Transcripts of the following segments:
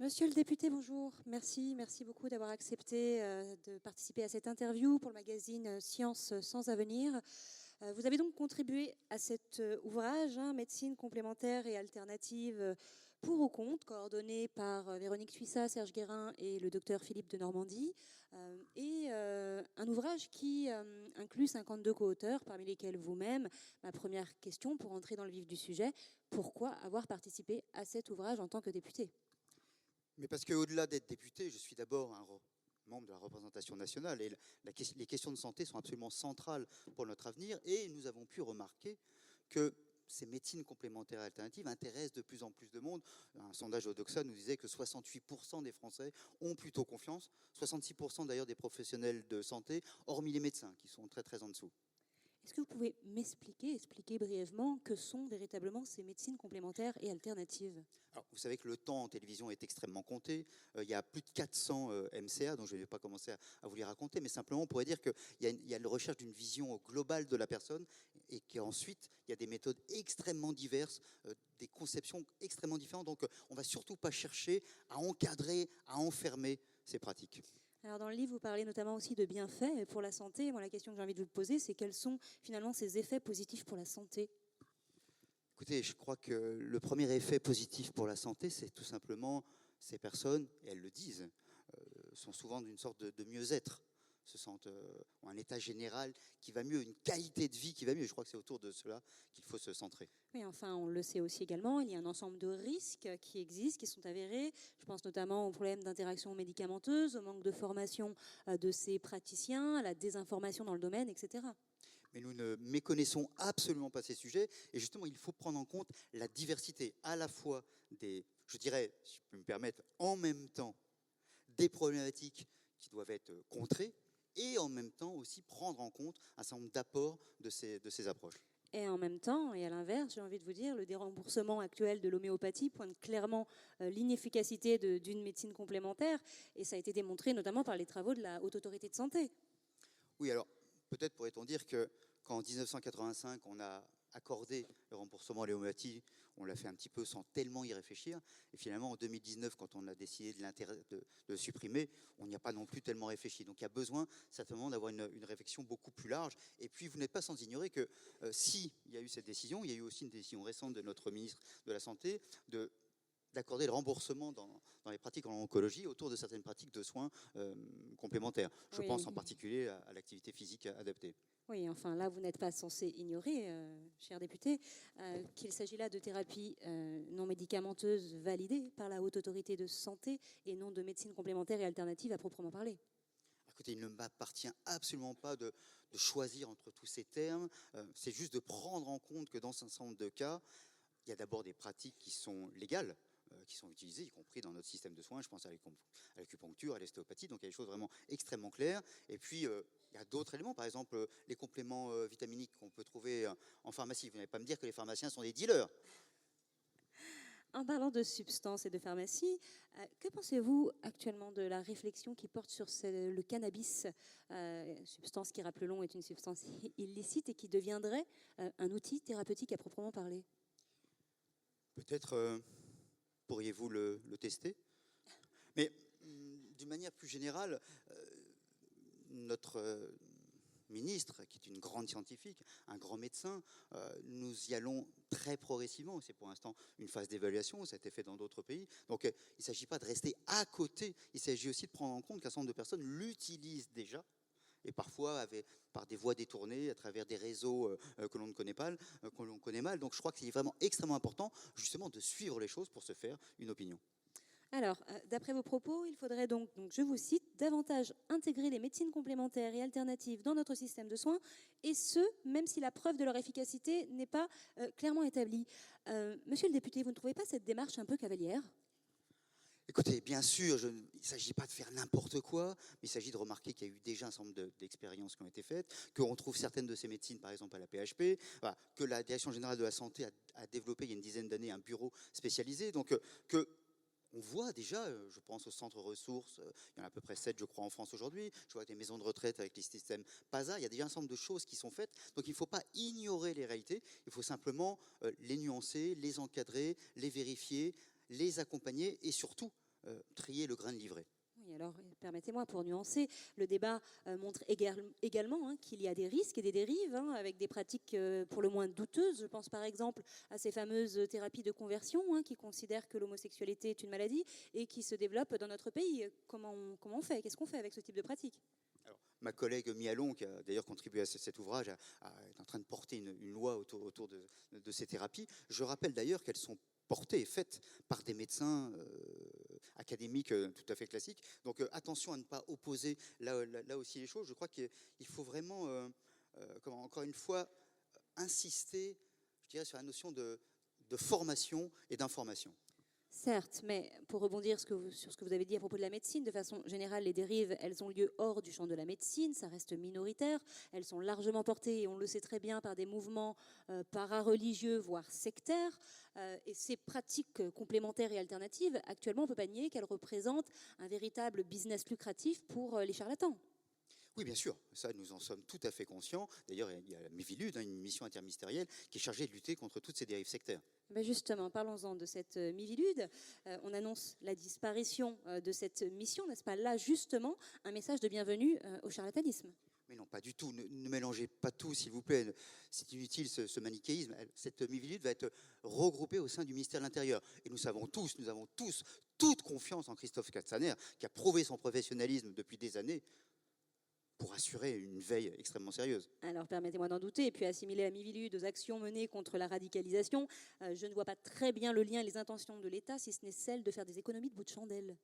Monsieur le député, bonjour. Merci beaucoup d'avoir accepté de participer à cette interview pour le magazine Sciences sans avenir. Vous avez donc contribué à cet ouvrage, Médecine complémentaire et alternative pour ou contre, coordonné par Véronique Suissa, Serge Guérin et le docteur Philippe de Normandie. Un ouvrage qui inclut 52 co-auteurs, parmi lesquels vous-même. Ma première question, pour entrer dans le vif du sujet, pourquoi avoir participé à cet ouvrage en tant que député ? Mais parce qu'au-delà d'être député, je suis d'abord un membre de la représentation nationale et les questions de santé sont absolument centrales pour notre avenir et nous avons pu remarquer que ces médecines complémentaires et alternatives intéressent de plus en plus de monde. Un sondage Odoxa nous disait que 68% des Français ont plutôt confiance, 66% d'ailleurs des professionnels de santé, hormis les médecins qui sont très très en dessous. Est-ce que vous pouvez expliquer brièvement que sont véritablement ces médecines complémentaires et alternatives ? Alors, vous savez que le temps en télévision est extrêmement compté. Il y a plus de 400 MCA, dont je ne vais pas commencer à vous les raconter, mais simplement on pourrait dire qu'il y a la recherche d'une vision globale de la personne et qu'ensuite, il y a des méthodes extrêmement diverses, des conceptions extrêmement différentes. Donc, on ne va surtout pas chercher à encadrer, à enfermer ces pratiques. Alors dans le livre, vous parlez notamment aussi de bienfaits pour la santé. Moi, la question que j'ai envie de vous poser, c'est quels sont finalement ces effets positifs pour la santé ? Écoutez, je crois que le premier effet positif pour la santé, c'est tout simplement ces personnes, et elles le disent, sont souvent d'une sorte de mieux-être, se sentent ont un état général qui va mieux, une qualité de vie qui va mieux. Je crois que c'est autour de cela qu'il faut se centrer. Oui, enfin, on le sait aussi également, il y a un ensemble de risques qui existent, qui sont avérés. Je pense notamment aux problèmes d'interaction médicamenteuse, au manque de formation de ces praticiens, à la désinformation dans le domaine, etc. Mais nous ne méconnaissons absolument pas ces sujets. Et justement, il faut prendre en compte la diversité à la fois des, je dirais, si je peux me permettre, en même temps, des problématiques qui doivent être contrées et en même temps aussi prendre en compte un certain nombre d'apports de ces approches. Et en même temps, et à l'inverse, j'ai envie de vous dire, le déremboursement actuel de l'homéopathie pointe clairement l'inefficacité d'une médecine complémentaire. Et ça a été démontré notamment par les travaux de la Haute Autorité de Santé. Oui, alors peut-être pourrait-on dire que quand en 1985 on a accordé le remboursement à l'homéopathie, on l'a fait un petit peu sans tellement y réfléchir. Et finalement, en 2019, quand on a décidé de le supprimer, on n'y a pas non plus tellement réfléchi. Donc il y a besoin certainement d'avoir une réflexion beaucoup plus large. Et puis vous n'êtes pas sans ignorer que s'il y a eu cette décision, il y a eu aussi une décision récente de notre ministre de la Santé d'accorder le remboursement dans les pratiques en oncologie autour de certaines pratiques de soins complémentaires. Je pense en particulier à l'activité physique adaptée. Oui, enfin là, vous n'êtes pas censé ignorer, cher député, qu'il s'agit là de thérapies non médicamenteuses validées par la Haute Autorité de Santé et non de médecine complémentaire et alternative à proprement parler. Écoutez, il ne m'appartient absolument pas de choisir entre tous ces termes. C'est juste de prendre en compte que dans un certain nombre de cas, il y a d'abord des pratiques qui sont légales, qui sont utilisées, y compris dans notre système de soins. Je pense à l'acupuncture, à l'ostéopathie. Donc il y a des choses vraiment extrêmement claires. Et puis, il y a d'autres éléments. Par exemple, les compléments vitaminiques qu'on peut trouver en pharmacie. Vous n'allez pas me dire que les pharmaciens sont des dealers. En parlant de substances et de pharmacie, que pensez-vous actuellement de la réflexion qui porte sur le cannabis, substance qui, rappelons, est une substance illicite et qui deviendrait un outil thérapeutique à proprement parler ? Peut-être pourriez-vous le tester. Mais d'une manière plus générale, notre ministre, qui est une grande scientifique, un grand médecin, nous y allons très progressivement. C'est pour l'instant une phase d'évaluation, ça a été fait dans d'autres pays. Donc il ne s'agit pas de rester à côté, il s'agit aussi de prendre en compte qu'un certain nombre de personnes l'utilisent déjà, et parfois par des voies détournées, à travers des réseaux que l'on ne connaît pas, que l'on connaît mal. Donc je crois que c'est vraiment extrêmement important justement de suivre les choses pour se faire une opinion. Alors, d'après vos propos, il faudrait donc, je vous cite, davantage intégrer les médecines complémentaires et alternatives dans notre système de soins, et ce, même si la preuve de leur efficacité n'est pas clairement établie. Monsieur le député, vous ne trouvez pas cette démarche un peu cavalière ? Écoutez, bien sûr, il ne s'agit pas de faire n'importe quoi, mais il s'agit de remarquer qu'il y a eu déjà un certain nombre d'expériences qui ont été faites, qu'on trouve certaines de ces médecines, par exemple à la PHP, voilà, que la Direction générale de la santé a développé il y a une dizaine d'années un bureau spécialisé, donc on voit déjà, je pense aux centres ressources, il y en a à peu près 7, je crois, en France aujourd'hui. Je vois des maisons de retraite avec les systèmes PASA. Il y a déjà un certain nombre de choses qui sont faites. Donc il ne faut pas ignorer les réalités. Il faut simplement les nuancer, les encadrer, les vérifier, les accompagner et surtout trier le grain de livret. Oui, alors permettez-moi pour nuancer, le débat montre également qu'il y a des risques et des dérives avec des pratiques pour le moins douteuses. Je pense par exemple à ces fameuses thérapies de conversion qui considèrent que l'homosexualité est une maladie et qui se développent dans notre pays. Comment on fait? Qu'est-ce qu'on fait avec ce type de pratique? Alors, ma collègue Mialon, qui a d'ailleurs contribué à cet ouvrage, est en train de porter une loi autour de ces thérapies. Je rappelle d'ailleurs qu'elles sont portées et faites par des médecins académiques tout à fait classiques. Donc attention à ne pas opposer là aussi les choses. Je crois qu'il faut vraiment, encore une fois, insister, je dirais, sur la notion de formation et d'information. Certes, mais pour rebondir sur ce que vous avez dit à propos de la médecine, de façon générale, les dérives, elles ont lieu hors du champ de la médecine, ça reste minoritaire, elles sont largement portées, et on le sait très bien, par des mouvements para-religieux, voire sectaires, et ces pratiques complémentaires et alternatives, actuellement, on ne peut pas nier qu'elles représentent un véritable business lucratif pour les charlatans. Oui, bien sûr, ça nous en sommes tout à fait conscients. D'ailleurs, il y a la Miviludes, une mission interministérielle qui est chargée de lutter contre toutes ces dérives sectaires. Ben justement, parlons-en de cette Miviludes. On annonce la disparition de cette mission, n'est-ce pas là justement un message de bienvenue au charlatanisme? Mais non, pas du tout. Ne mélangez pas tout, s'il vous plaît. C'est inutile ce manichéisme. Cette Miviludes va être regroupée au sein du ministère de l'Intérieur. Et nous avons tous toute confiance en Christophe Castaner, qui a prouvé son professionnalisme depuis des années pour assurer une veille extrêmement sérieuse. Alors permettez-moi d'en douter, et puis assimiler la Miviludes aux actions menées contre la radicalisation, je ne vois pas très bien le lien et les intentions de l'État, si ce n'est celle de faire des économies de bout de chandelle.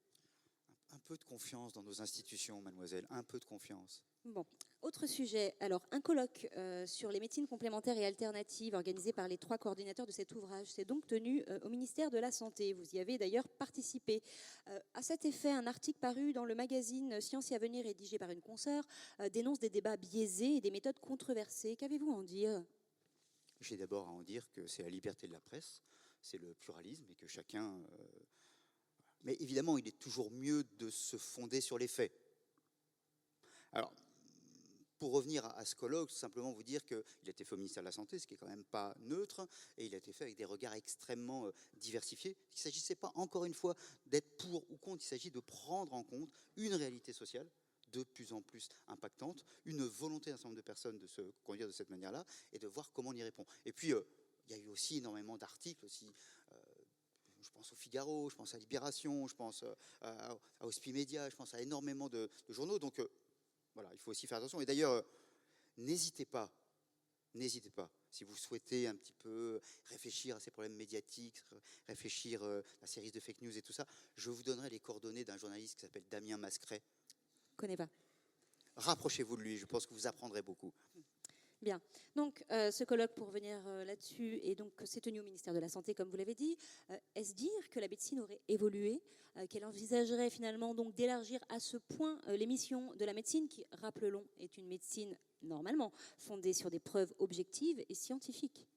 Un peu de confiance dans nos institutions, mademoiselle, un peu de confiance. Bon, autre sujet. Alors, un colloque sur les médecines complémentaires et alternatives organisé par les 3 coordinateurs de cet ouvrage s'est donc tenu au ministère de la Santé. Vous y avez d'ailleurs participé. À cet effet, un article paru dans le magazine Science et Avenir, rédigé par une consoeur, dénonce des débats biaisés et des méthodes controversées. Qu'avez-vous à en dire? J'ai d'abord à en dire que c'est la liberté de la presse, c'est le pluralisme et que chacun... Mais évidemment, il est toujours mieux de se fonder sur les faits. Alors, pour revenir à ce colloque, simplement vous dire qu'il a été fait au ministère de la Santé, ce qui n'est quand même pas neutre, et il a été fait avec des regards extrêmement diversifiés. Il ne s'agissait pas, encore une fois, d'être pour ou contre, il s'agit de prendre en compte une réalité sociale de plus en plus impactante, une volonté d'un certain nombre de personnes de se conduire de cette manière-là, et de voir comment on y répond. Et puis, il y a eu aussi énormément d'articles aussi. Je pense au Figaro, je pense à Libération, je pense à Hospi Média, je pense à énormément de journaux. Donc, voilà, il faut aussi faire attention. Et d'ailleurs, n'hésitez pas, si vous souhaitez un petit peu réfléchir à ces problèmes médiatiques, réfléchir à ces risques de fake news et tout ça, je vous donnerai les coordonnées d'un journaliste qui s'appelle Damien Mascret. Je ne connais pas. Rapprochez-vous de lui, je pense que vous apprendrez beaucoup. Bien. Donc, ce colloque, pour revenir là-dessus, et donc s'est tenu au ministère de la Santé, comme vous l'avez dit. Est-ce dire que la médecine aurait évolué, qu'elle envisagerait finalement donc d'élargir à ce point les missions de la médecine, qui, rappelons, est une médecine normalement fondée sur des preuves objectives et scientifiques?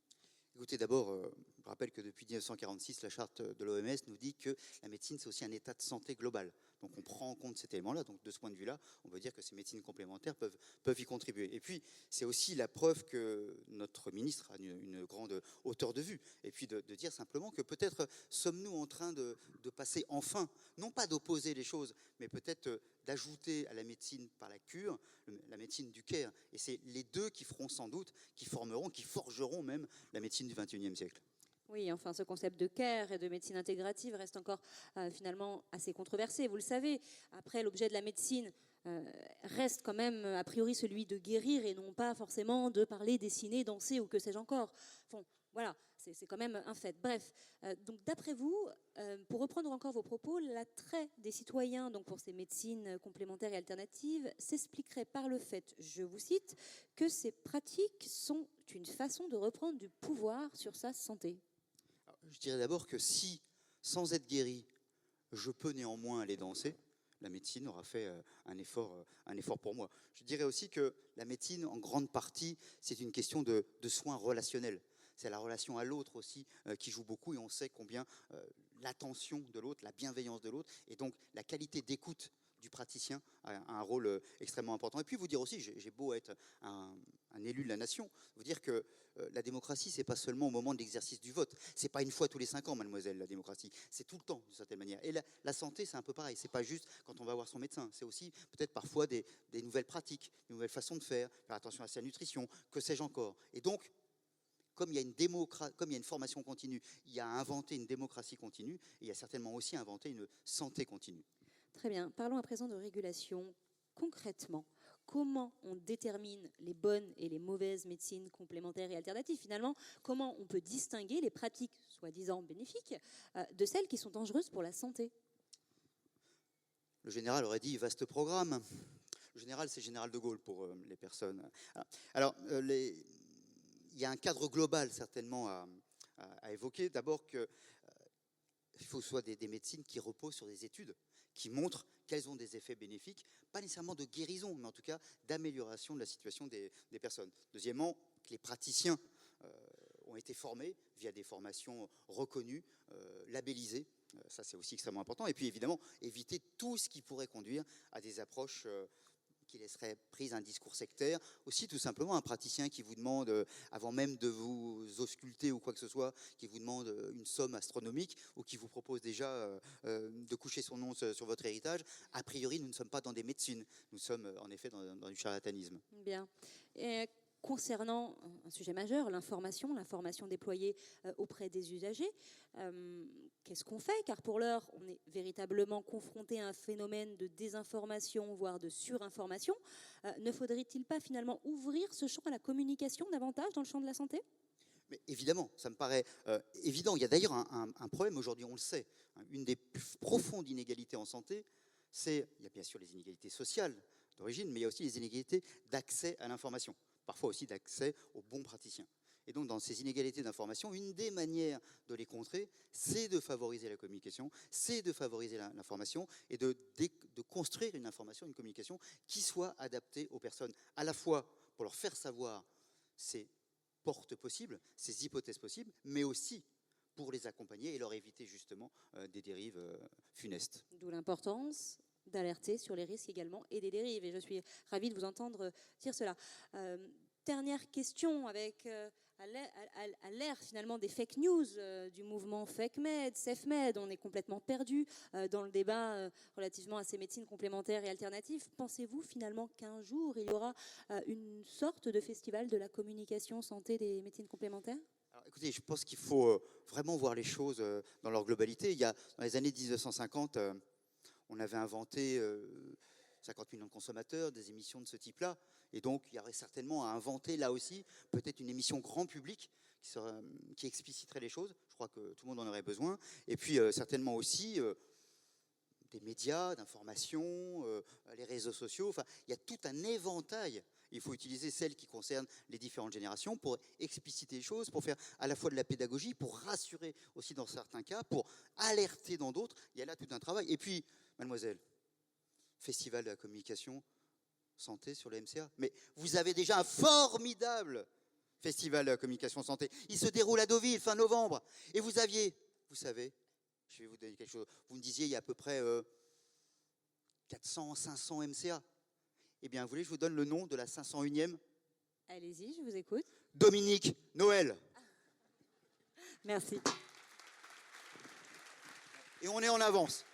Écoutez, d'abord, je rappelle que depuis 1946, la charte de l'OMS nous dit que la médecine, c'est aussi un état de santé global. Donc on prend en compte cet élément-là. Donc de ce point de vue-là, on peut dire que ces médecines complémentaires peuvent y contribuer. Et puis, c'est aussi la preuve que notre ministre a une grande hauteur de vue. Et puis de dire simplement que peut-être sommes-nous en train de passer enfin, non pas d'opposer les choses, mais peut-être d'ajouter à la médecine par la cure, la médecine du care. Et c'est les deux qui feront sans doute, qui forgeront même la médecine du XXIe siècle. Oui, enfin, ce concept de care et de médecine intégrative reste encore finalement assez controversé, vous le savez. Après, l'objet de la médecine reste quand même a priori celui de guérir et non pas forcément de parler, dessiner, danser ou que sais-je encore. Bon, voilà, c'est quand même un fait. Bref, donc d'après vous, pour reprendre encore vos propos, l'attrait des citoyens donc pour ces médecines complémentaires et alternatives s'expliquerait par le fait, je vous cite, que ces pratiques sont une façon de reprendre du pouvoir sur sa santé. Je dirais d'abord que si, sans être guéri, je peux néanmoins aller danser, la médecine aura fait un effort pour moi. Je dirais aussi que la médecine, en grande partie, c'est une question de soins relationnels. C'est la relation à l'autre aussi qui joue beaucoup, et on sait combien l'attention de l'autre, la bienveillance de l'autre, et donc la qualité d'écoute du praticien a un rôle extrêmement important. Et puis vous dire aussi, j'ai beau être un élu de la nation, vous dire que la démocratie, c'est pas seulement au moment de l'exercice du vote. C'est pas une fois tous les 5 ans, mademoiselle, la démocratie. C'est tout le temps, d'une certaine manière. Et la santé, c'est un peu pareil. C'est pas juste quand on va voir son médecin. C'est aussi peut-être parfois des nouvelles pratiques, des nouvelles façons de faire attention à sa nutrition, que sais-je encore. Et donc, comme il y a une formation continue, il y a inventé une démocratie continue, et il y a certainement aussi inventé une santé continue. Très bien. Parlons à présent de régulation. Concrètement, comment on détermine les bonnes et les mauvaises médecines complémentaires et alternatives? Finalement, comment on peut distinguer les pratiques soi-disant bénéfiques de celles qui sont dangereuses pour la santé? Le général aurait dit vaste programme. Le général, c'est général de Gaulle pour les personnes. Alors, il y a un cadre global certainement à évoquer. D'abord qu'il faut soit des médecines qui reposent sur des études qui montrent qu'elles ont des effets bénéfiques, pas nécessairement de guérison, mais en tout cas d'amélioration de la situation des personnes. Deuxièmement, que les praticiens ont été formés via des formations reconnues, labellisées. Ça, c'est aussi extrêmement important. Et puis, évidemment, éviter tout ce qui pourrait conduire à des approches qui laisserait prise un discours sectaire. Aussi, tout simplement, un praticien qui vous demande, avant même de vous ausculter ou quoi que ce soit, qui vous demande une somme astronomique ou qui vous propose déjà de coucher son nom sur votre héritage, a priori, nous ne sommes pas dans des médecines. Nous sommes en effet dans du charlatanisme. Bien. Et concernant un sujet majeur, l'information déployée auprès des usagers, qu'est-ce qu'on fait? Car pour l'heure, on est véritablement confronté à un phénomène de désinformation, voire de surinformation. Ne faudrait-il pas finalement ouvrir ce champ à la communication davantage dans le champ de la santé? Mais évidemment, ça me paraît évident. Il y a d'ailleurs un problème aujourd'hui, on le sait. Une des plus profondes inégalités en santé, il y a bien sûr les inégalités sociales d'origine, mais il y a aussi les inégalités d'accès à l'information, parfois aussi d'accès aux bons praticiens. Et donc, dans ces inégalités d'information, une des manières de les contrer, c'est de favoriser la communication, c'est de favoriser l'information et de construire une information, une communication qui soit adaptée aux personnes, à la fois pour leur faire savoir ces portes possibles, ces hypothèses possibles, mais aussi pour les accompagner et leur éviter justement des dérives funestes. D'où l'importance d'alerter sur les risques également et des dérives. Et je suis ravie de vous entendre dire cela. Dernière question avec à l'ère finalement des fake news, du mouvement FakeMed, SafeMed, on est complètement perdu dans le débat relativement à ces médecines complémentaires et alternatives. Pensez-vous finalement qu'un jour il y aura une sorte de festival de la communication santé des médecines complémentaires? Alors, écoutez, je pense qu'il faut vraiment voir les choses dans leur globalité. Il y a, dans les années 1950, on avait inventé 50 millions de consommateurs, des émissions de ce type-là. Et donc, il y aurait certainement à inventer, là aussi, peut-être une émission grand public qui expliciterait les choses. Je crois que tout le monde en aurait besoin. Et puis, certainement aussi des médias, d'information, les réseaux sociaux. Enfin, il y a tout un éventail. Il faut utiliser celles qui concernent les différentes générations pour expliciter les choses, pour faire à la fois de la pédagogie, pour rassurer aussi dans certains cas, pour alerter dans d'autres. Il y a là tout un travail. Et puis, mademoiselle, Festival de la communication santé sur le MCA. Mais vous avez déjà un formidable Festival de la communication santé. Il se déroule à Deauville, fin novembre. Et vous savez, je vais vous donner quelque chose. Vous me disiez, il y a à peu près 400, 500 MCA. Eh bien, vous voulez que je vous donne le nom de la 501e? Allez-y, je vous écoute. Dominique Noël. Merci. Et on est en avance.